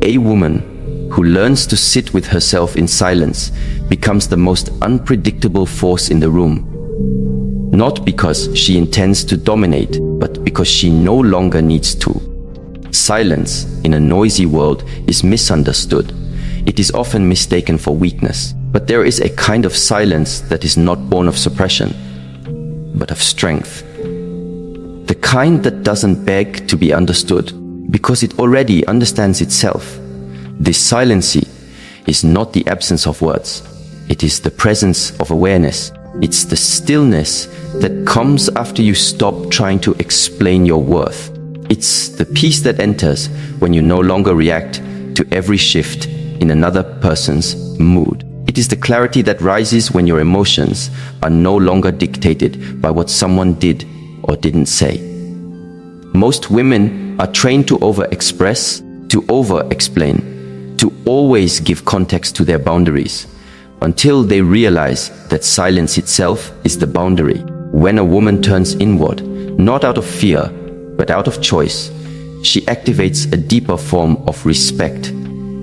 A woman who learns to sit with herself in silence becomes the most unpredictable force in the room. Not because she intends to dominate, but because she no longer needs to. Silence in a noisy world is misunderstood. It is often mistaken for weakness. But there is a kind of silence that is not born of suppression, but of strength. The kind that doesn't beg to be understood, because it already understands itself. This silency is not the absence of words. It is the presence of awareness. It's the stillness that comes after you stop trying to explain your worth. It's the peace that enters when you no longer react to every shift in another person's mood. It is the clarity that rises when your emotions are no longer dictated by what someone did or didn't say. Most women are trained to over-express, to over-explain, to always give context to their boundaries, until they realize that silence itself is the boundary. When a woman turns inward, not out of fear, but out of choice, she activates a deeper form of respect.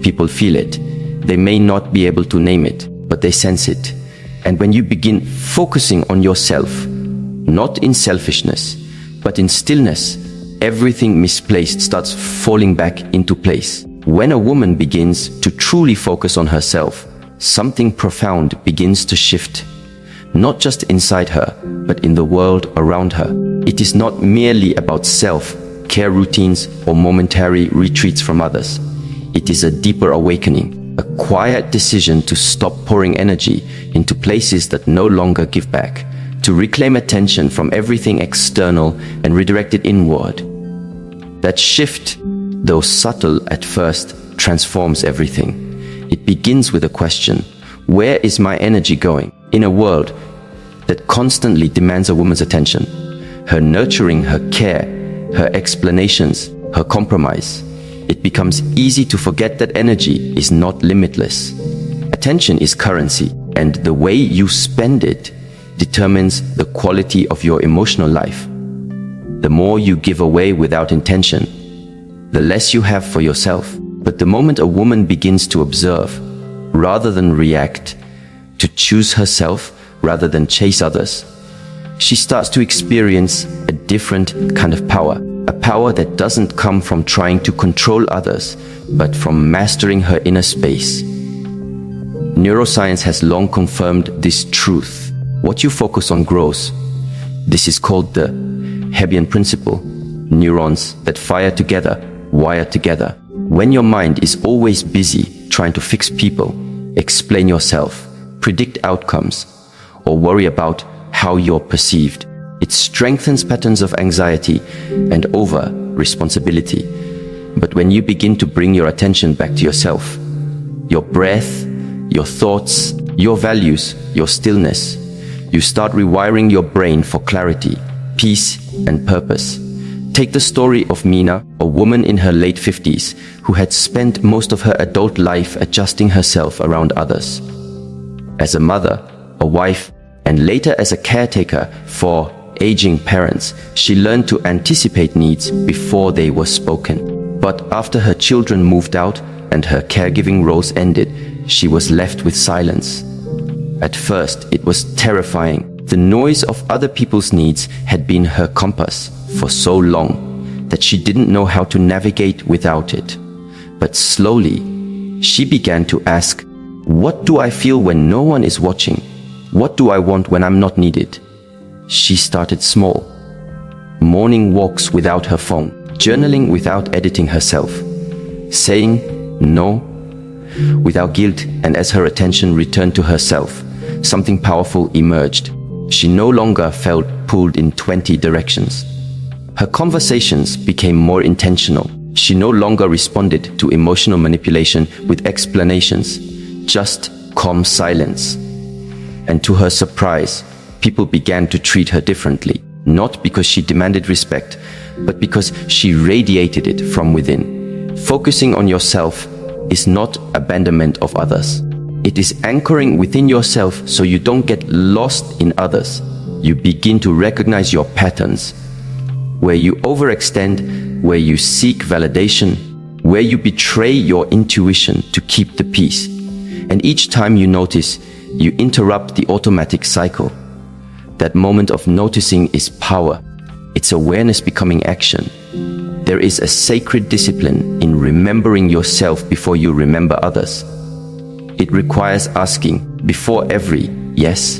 People feel it. They may not be able to name it, but they sense it. And when you begin focusing on yourself, not in selfishness, but in stillness, everything misplaced starts falling back into place. When a woman begins to truly focus on herself, something profound begins to shift. Not just inside her, but in the world around her. It is not merely about self-care routines or momentary retreats from others. It is a deeper awakening, a quiet decision to stop pouring energy into places that no longer give back, to reclaim attention from everything external and redirect it inward. That shift, though subtle at first, transforms everything. It begins with a question: where is my energy going? In a world that constantly demands a woman's attention, her nurturing, her care, her explanations, her compromise, it becomes easy to forget that energy is not limitless. Attention is currency, and the way you spend it determines the quality of your emotional life. The more you give away without intention, the less you have for yourself. But the moment a woman begins to observe, rather than react, to choose herself rather than chase others, she starts to experience a different kind of power. A power that doesn't come from trying to control others, but from mastering her inner space. Neuroscience has long confirmed this truth. What you focus on grows. This is called the Hebbian principle. Neurons that fire together, wire together. When your mind is always busy trying to fix people, explain yourself, predict outcomes, or worry about how you're perceived, it strengthens patterns of anxiety and over-responsibility. But when you begin to bring your attention back to yourself, your breath, your thoughts, your values, your stillness, you start rewiring your brain for clarity, peace, and purpose. Take the story of Mina, a woman in her late 50s who had spent most of her adult life adjusting herself around others. As a mother, a wife, and later as a caretaker for aging parents, she learned to anticipate needs before they were spoken. But after her children moved out and her caregiving roles ended, she was left with silence. At first, it was terrifying. The noise of other people's needs had been her compass for so long that she didn't know how to navigate without it. But slowly, she began to ask, what do I feel when no one is watching? What do I want when I'm not needed? She started small. Morning walks without her phone, journaling without editing herself, saying no without guilt, and as her attention returned to herself, something powerful emerged. She no longer felt pulled in 20 directions. Her conversations became more intentional. She no longer responded to emotional manipulation with explanations, just calm silence. And to her surprise, people began to treat her differently, not because she demanded respect, but because she radiated it from within. Focusing on yourself is not abandonment of others. It is anchoring within yourself so you don't get lost in others. You begin to recognize your patterns, where you overextend, where you seek validation, where you betray your intuition to keep the peace. And each time you notice, you interrupt the automatic cycle. That moment of noticing is power. It's awareness becoming action. There is a sacred discipline in remembering yourself before you remember others. It requires asking before every yes,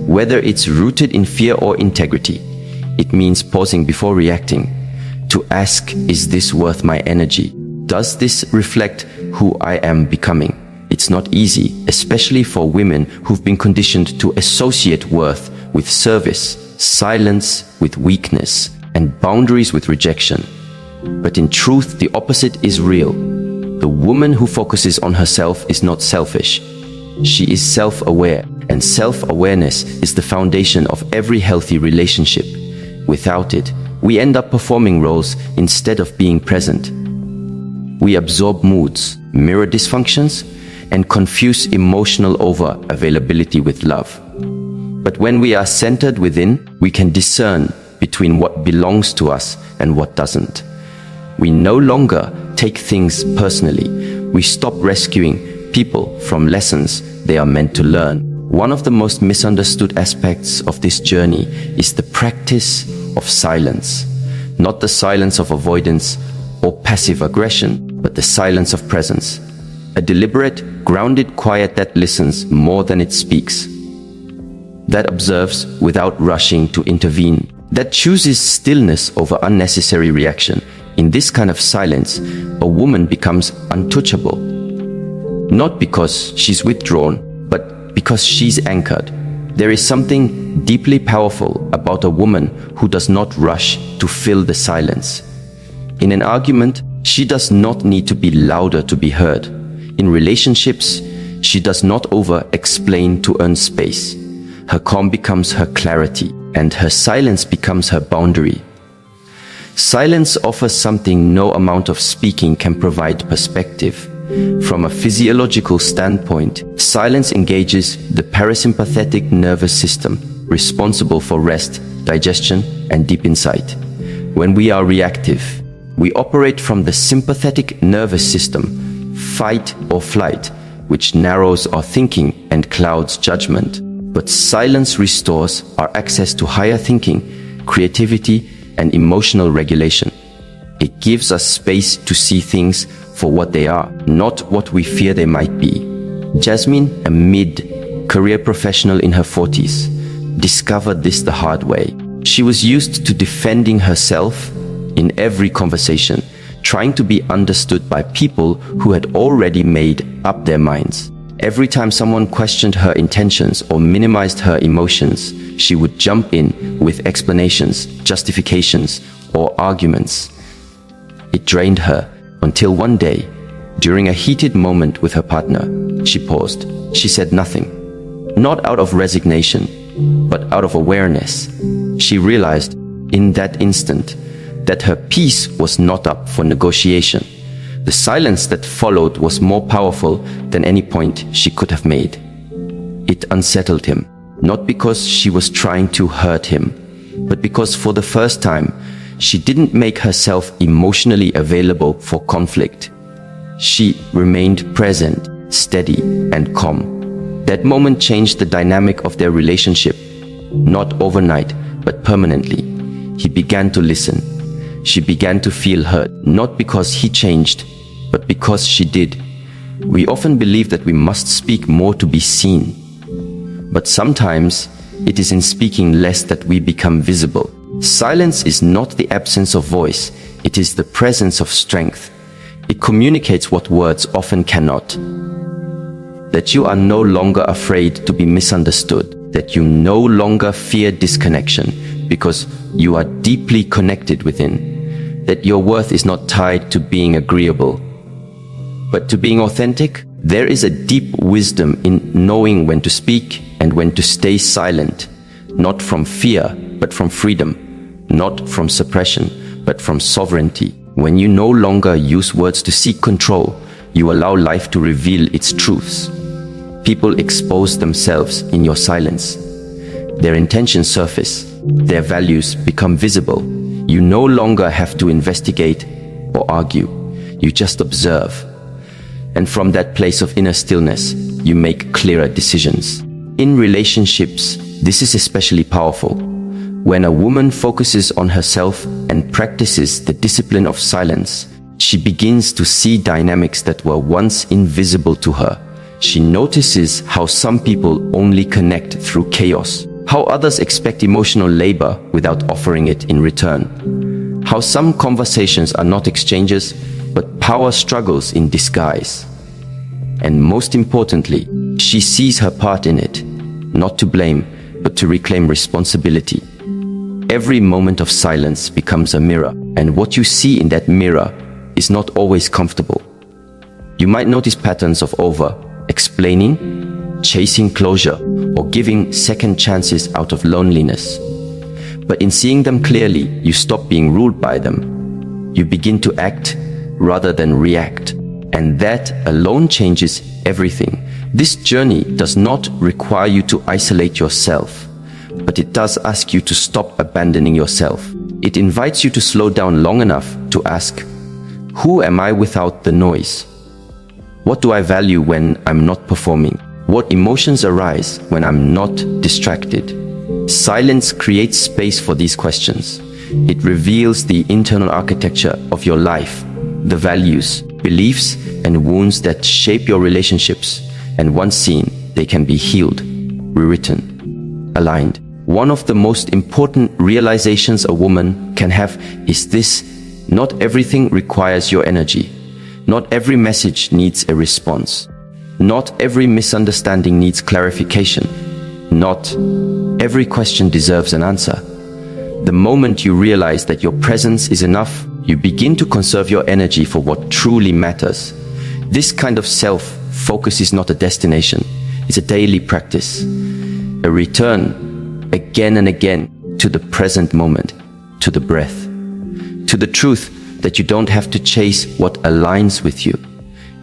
whether it's rooted in fear or integrity. It means pausing before reacting. To ask, is this worth my energy? Does this reflect who I am becoming? It's not easy, especially for women who've been conditioned to associate worth with service, silence with weakness, and boundaries with rejection. But in truth, the opposite is real. The woman who focuses on herself is not selfish. She is self-aware, and self-awareness is the foundation of every healthy relationship. Without it, we end up performing roles instead of being present. We absorb moods, mirror dysfunctions, and confuse emotional over-availability with love. But when we are centered within, we can discern between what belongs to us and what doesn't. We no longer take things personally. We stop rescuing people from lessons they are meant to learn. One of the most misunderstood aspects of this journey is the practice of silence. Not the silence of avoidance or passive aggression, but the silence of presence. A deliberate, grounded quiet that listens more than it speaks. That observes without rushing to intervene. That chooses stillness over unnecessary reaction. In this kind of silence, a woman becomes untouchable. Not because she's withdrawn, but because she's anchored. There is something deeply powerful about a woman who does not rush to fill the silence. In an argument, she does not need to be louder to be heard. In relationships, she does not over-explain to earn space. Her calm becomes her clarity, and her silence becomes her boundary. Silence offers something no amount of speaking can provide: perspective. From a physiological standpoint, silence engages the parasympathetic nervous system, responsible for rest, digestion, and deep insight. When we are reactive, we operate from the sympathetic nervous system, fight or flight, which narrows our thinking and clouds judgment. But silence restores our access to higher thinking, creativity, and emotional regulation. It gives us space to see things for what they are, not what we fear they might be. Jasmine, a mid-career professional in her 40s, discovered this the hard way. She was used to defending herself in every conversation, trying to be understood by people who had already made up their minds. Every time someone questioned her intentions or minimized her emotions, she would jump in with explanations, justifications, or arguments. It drained her until one day, during a heated moment with her partner, she paused. She said nothing, not out of resignation, but out of awareness. She realized in that instant that her peace was not up for negotiation. The silence that followed was more powerful than any point she could have made. It unsettled him, not because she was trying to hurt him, but because for the first time, she didn't make herself emotionally available for conflict. She remained present, steady, and calm. That moment changed the dynamic of their relationship, not overnight, but permanently. He began to listen. She began to feel heard, not because he changed, but because she did. We often believe that we must speak more to be seen. But sometimes it is in speaking less that we become visible. Silence is not the absence of voice, it is the presence of strength. It communicates what words often cannot. That you are no longer afraid to be misunderstood, that you no longer fear disconnection because you are deeply connected within, that your worth is not tied to being agreeable, but to being authentic. There is a deep wisdom in knowing when to speak and when to stay silent, not from fear, but from freedom. Not from suppression, but from sovereignty. When you no longer use words to seek control, you allow life to reveal its truths. People expose themselves in your silence. Their intentions surface. Their values become visible. You no longer have to investigate or argue. You just observe. And from that place of inner stillness, you make clearer decisions. In relationships, this is especially powerful. When a woman focuses on herself and practices the discipline of silence, she begins to see dynamics that were once invisible to her. She notices how some people only connect through chaos, how others expect emotional labor without offering it in return, how some conversations are not exchanges, but power struggles in disguise. And most importantly, she sees her part in it, not to blame, but to reclaim responsibility. Every moment of silence becomes a mirror, and what you see in that mirror is not always comfortable. You might notice patterns of over-explaining, chasing closure, or giving second chances out of loneliness. But in seeing them clearly, you stop being ruled by them. You begin to act rather than react. And that alone changes everything. This journey does not require you to isolate yourself, but it does ask you to stop abandoning yourself. It invites you to slow down long enough to ask, who am I without the noise? What do I value when I'm not performing? What emotions arise when I'm not distracted? Silence creates space for these questions. It reveals the internal architecture of your life, the values, beliefs, and wounds that shape your relationships. And once seen, they can be healed, rewritten, aligned. One of the most important realizations a woman can have is this: not everything requires your energy. Not every message needs a response. Not every misunderstanding needs clarification. Not every question deserves an answer. The moment you realize that your presence is enough, you begin to conserve your energy for what truly matters. This kind of self-focus is not a destination. It's a daily practice. A return, again and again, to the present moment, to the breath, to the truth that you don't have to chase what aligns with you.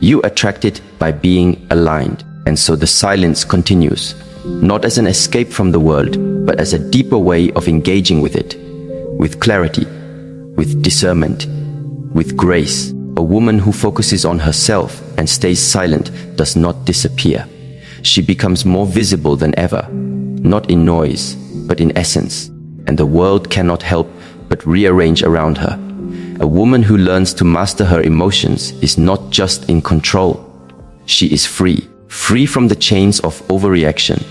You attract it by being aligned. And so the silence continues, not as an escape from the world, but as a deeper way of engaging with it, with clarity, with discernment, with grace. A woman who focuses on herself and stays silent does not disappear. She becomes more visible than ever, not in noise, but in essence, and the world cannot help but rearrange around her. A woman who learns to master her emotions is not just in control. She is free, free from the chains of overreaction,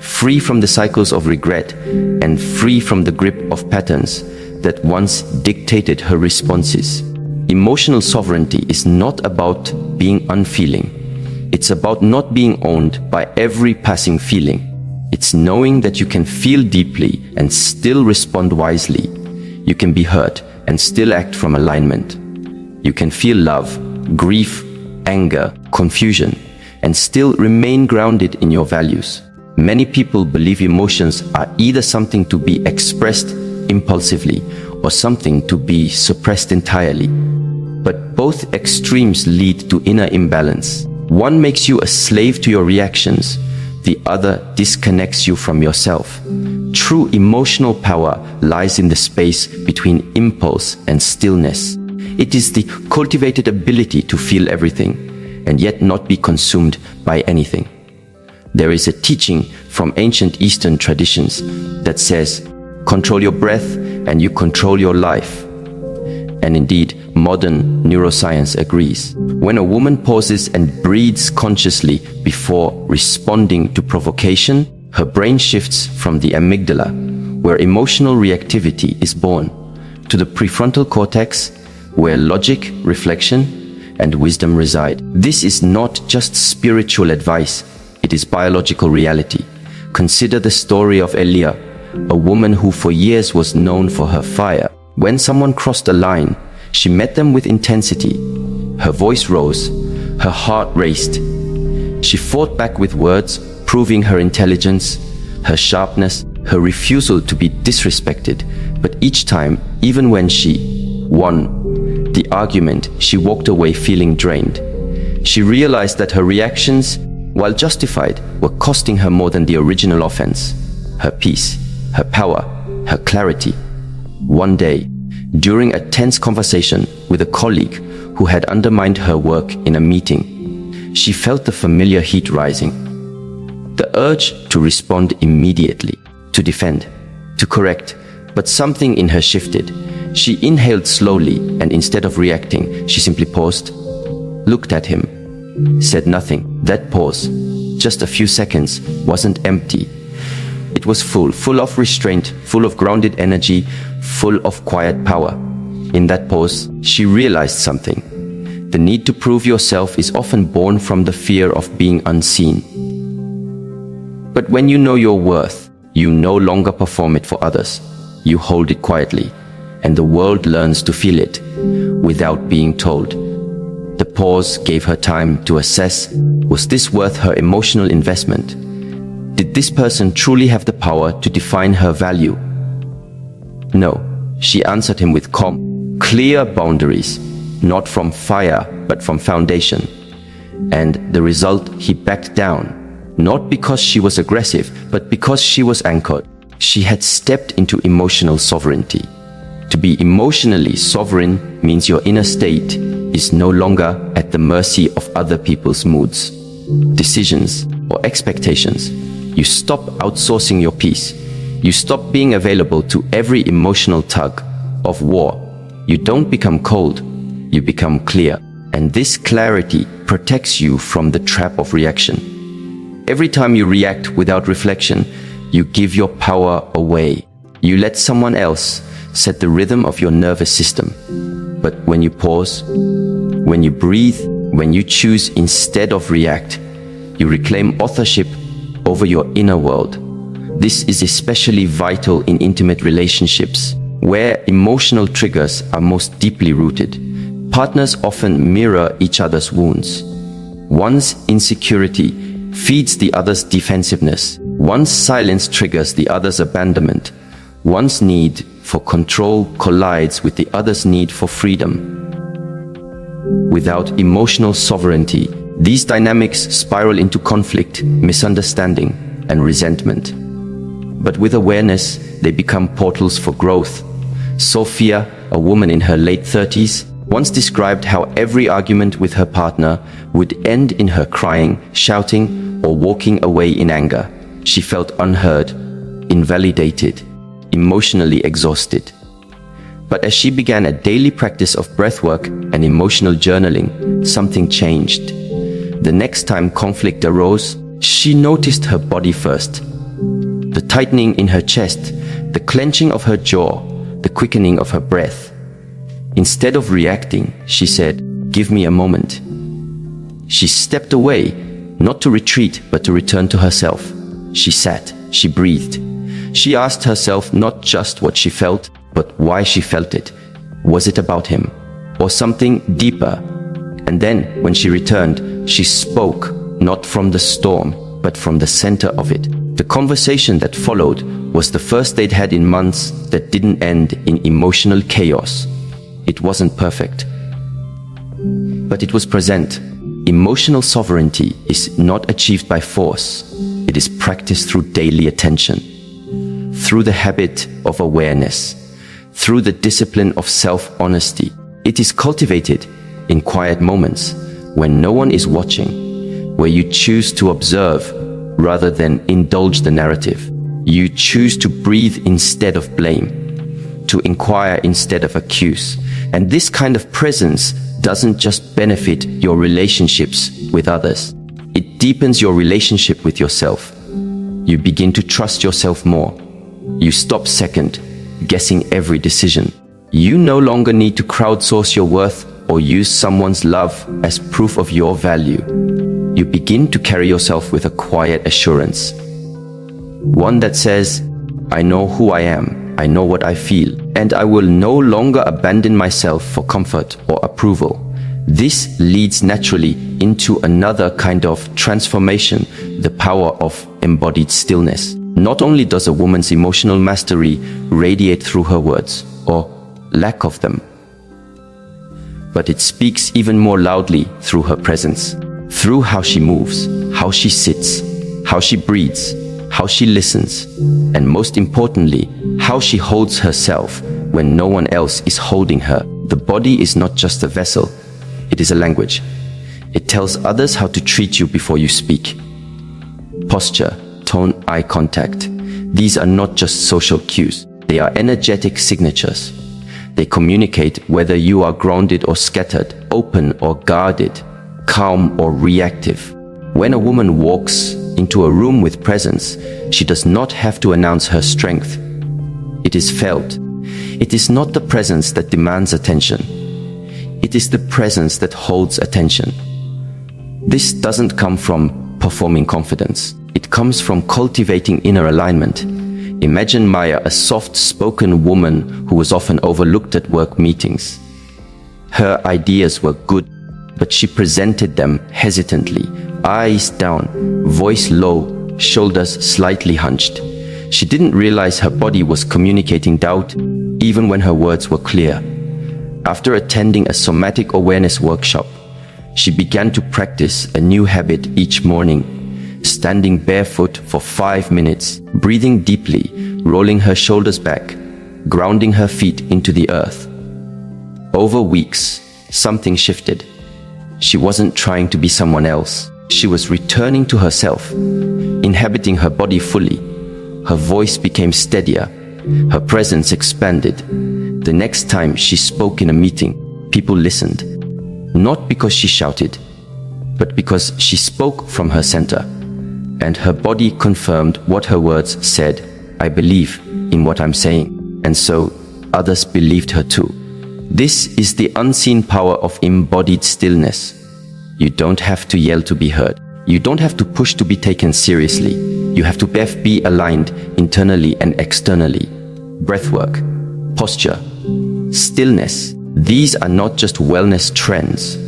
free from the cycles of regret, and free from the grip of patterns that once dictated her responses. Emotional sovereignty is not about being unfeeling. It's about not being owned by every passing feeling. It's knowing that you can feel deeply and still respond wisely. You can be hurt and still act from alignment. You can feel love, grief, anger, confusion, and still remain grounded in your values. Many people believe emotions are either something to be expressed impulsively or something to be suppressed entirely. But both extremes lead to inner imbalance. One makes you a slave to your reactions, the other disconnects you from yourself. True emotional power lies in the space between impulse and stillness. It is the cultivated ability to feel everything and yet not be consumed by anything. There is a teaching from ancient Eastern traditions that says, control your breath and you control your life. And indeed, modern neuroscience agrees. When a woman pauses and breathes consciously before responding to provocation, her brain shifts from the amygdala, where emotional reactivity is born, to the prefrontal cortex, where logic, reflection, and wisdom reside. This is not just spiritual advice, it is biological reality. Consider the story of Elia, a woman who for years was known for her fire. When someone crossed a line, she met them with intensity. Her voice rose, her heart raced. She fought back with words, proving her intelligence, her sharpness, her refusal to be disrespected. But each time, even when she won the argument, she walked away feeling drained. She realized that her reactions, while justified, were costing her more than the original offense: her peace, her power, her clarity. One day, during a tense conversation with a colleague who had undermined her work in a meeting. She felt the familiar heat rising. The urge to respond immediately, to defend, to correct, but something in her shifted. She inhaled slowly, and instead of reacting, she simply paused, looked at him, said nothing. That pause, just a few seconds, wasn't empty. It was full of restraint, full of grounded energy, full of quiet power. In that pause, she realized something. The need to prove yourself is often born from the fear of being unseen. But when you know your worth, you no longer perform it for others. You hold it quietly, and the world learns to feel it without being told. The pause gave her time to assess, was this worth her emotional investment? Did this person truly have the power to define her value? No, she answered him with calm, clear boundaries, not from fire, but from foundation. And the result, he backed down, not because she was aggressive, but because she was anchored. She had stepped into emotional sovereignty. To be emotionally sovereign means your inner state is no longer at the mercy of other people's moods, decisions, or expectations. You stop outsourcing your peace. You stop being available to every emotional tug of war. You don't become cold, you become clear. And this clarity protects you from the trap of reaction. Every time you react without reflection, you give your power away. You let someone else set the rhythm of your nervous system. But when you pause, when you breathe, when you choose instead of react, you reclaim authorship over your inner world. This is especially vital in intimate relationships, where emotional triggers are most deeply rooted. Partners often mirror each other's wounds. One's insecurity feeds the other's defensiveness. One's silence triggers the other's abandonment. One's need for control collides with the other's need for freedom. Without emotional sovereignty, these dynamics spiral into conflict, misunderstanding, and resentment. But with awareness, they become portals for growth. Sophia, a woman in her late 30s, once described how every argument with her partner would end in her crying, shouting, or walking away in anger. She felt unheard, invalidated, emotionally exhausted. But as she began a daily practice of breathwork and emotional journaling, something changed. The next time conflict arose, she noticed her body first. The tightening in her chest, the clenching of her jaw, the quickening of her breath. Instead of reacting, she said, "Give me a moment." She stepped away, not to retreat, but to return to herself. She sat, she breathed. She asked herself not just what she felt, but why she felt it. Was it about him, or something deeper? And then, when she returned, she spoke, not from the storm, but from the center of it. The conversation that followed was the first they'd had in months that didn't end in emotional chaos. It wasn't perfect, but it was present. Emotional sovereignty is not achieved by force. It is practiced through daily attention, through the habit of awareness, through the discipline of self-honesty. It is cultivated in quiet moments when no one is watching, where you choose to observe rather than indulge the narrative. You choose to breathe instead of blame, to inquire instead of accuse. And this kind of presence doesn't just benefit your relationships with others. It deepens your relationship with yourself. You begin to trust yourself more. You stop second-guessing every decision. You no longer need to crowdsource your worth or use someone's love as proof of your value. You begin to carry yourself with a quiet assurance. One that says, "I know who I am. I know what I feel, and I will no longer abandon myself for comfort or approval." This leads naturally into another kind of transformation, the power of embodied stillness. Not only does a woman's emotional mastery radiate through her words, or lack of them, but it speaks even more loudly through her presence, through how she moves, how she sits, how she breathes, how she listens, and most importantly, how she holds herself when no one else is holding her. The body is not just a vessel, it is a language. It tells others how to treat you before you speak. Posture, tone, eye contact. These are not just social cues. They are energetic signatures. They communicate whether you are grounded or scattered, open or guarded, calm or reactive. When a woman walks into a room with presence, she does not have to announce her strength. It is felt. It is not the presence that demands attention. It is the presence that holds attention. This doesn't come from performing confidence. It comes from cultivating inner alignment. Imagine Maya, a soft-spoken woman who was often overlooked at work meetings. Her ideas were good, but she presented them hesitantly, eyes down, voice low, shoulders slightly hunched. She didn't realize her body was communicating doubt, even when her words were clear. After attending a somatic awareness workshop, she began to practice a new habit each morning. Standing barefoot for 5 minutes, breathing deeply, rolling her shoulders back, grounding her feet into the earth. Over weeks, something shifted. She wasn't trying to be someone else. She was returning to herself, inhabiting her body fully. Her voice became steadier. Her presence expanded. The next time she spoke in a meeting, people listened. Not because she shouted, but because she spoke from her center. And her body confirmed what her words said. I believe in what I'm saying. And so others believed her too. This is the unseen power of embodied stillness. You don't have to yell to be heard. You don't have to push to be taken seriously. You have to be aligned internally and externally. Breathwork, posture, stillness. These are not just wellness trends.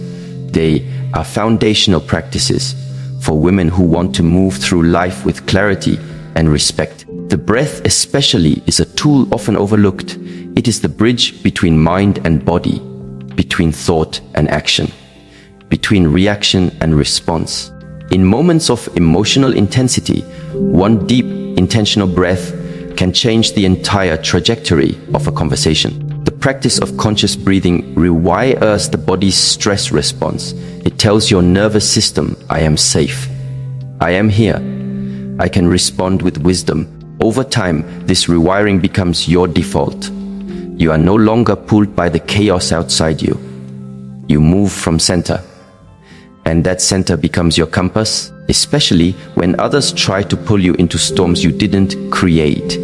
They are foundational practices for women who want to move through life with clarity and respect. The breath especially is a tool often overlooked. It is the bridge between mind and body, between thought and action, between reaction and response. In moments of emotional intensity, one deep, intentional breath can change the entire trajectory of a conversation. The practice of conscious breathing rewires the body's stress response. It tells your nervous system, I am safe. I am here. I can respond with wisdom. Over time, this rewiring becomes your default. You are no longer pulled by the chaos outside you. You move from center. And that center becomes your compass, especially when others try to pull you into storms you didn't create.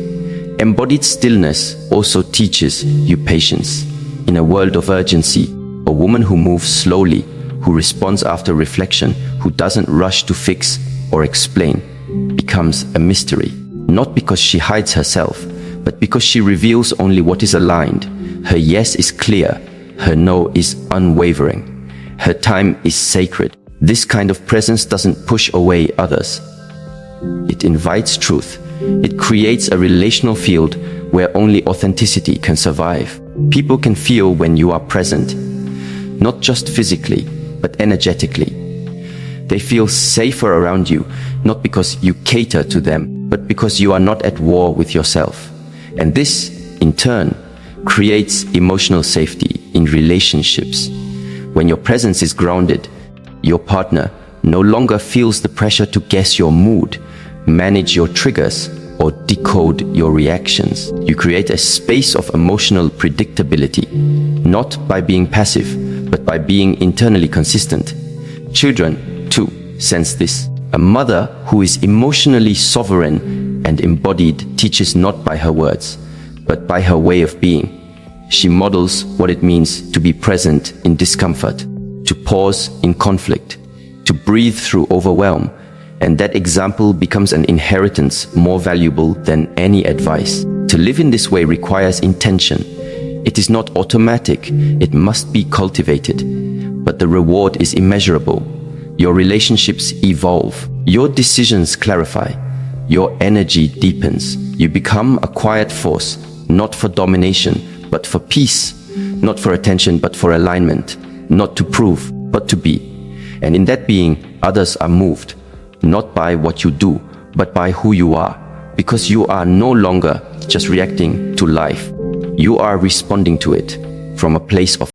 Embodied stillness also teaches you patience. In a world of urgency, a woman who moves slowly, who responds after reflection, who doesn't rush to fix or explain, becomes a mystery. Not because she hides herself, but because she reveals only what is aligned. Her yes is clear, her no is unwavering. Her time is sacred. This kind of presence doesn't push away others. It invites truth. It creates a relational field where only authenticity can survive. People can feel when you are present, not just physically, but energetically. They feel safer around you, not because you cater to them, but because you are not at war with yourself. And this, in turn, creates emotional safety in relationships. When your presence is grounded, your partner no longer feels the pressure to guess your mood, manage your triggers, or decode your reactions. You create a space of emotional predictability, not by being passive, but by being internally consistent. Children, too, sense this. A mother who is emotionally sovereign and embodied teaches not by her words, but by her way of being. She models what it means to be present in discomfort, to pause in conflict, to breathe through overwhelm, and that example becomes an inheritance more valuable than any advice. To live in this way requires intention. It is not automatic, it must be cultivated. But the reward is immeasurable. Your relationships evolve, your decisions clarify, your energy deepens. You become a quiet force, not for domination, but for peace, not for attention, but for alignment, not to prove, but to be. And in that being, others are moved, not by what you do, but by who you are, because you are no longer just reacting to life. You are responding to it from a place of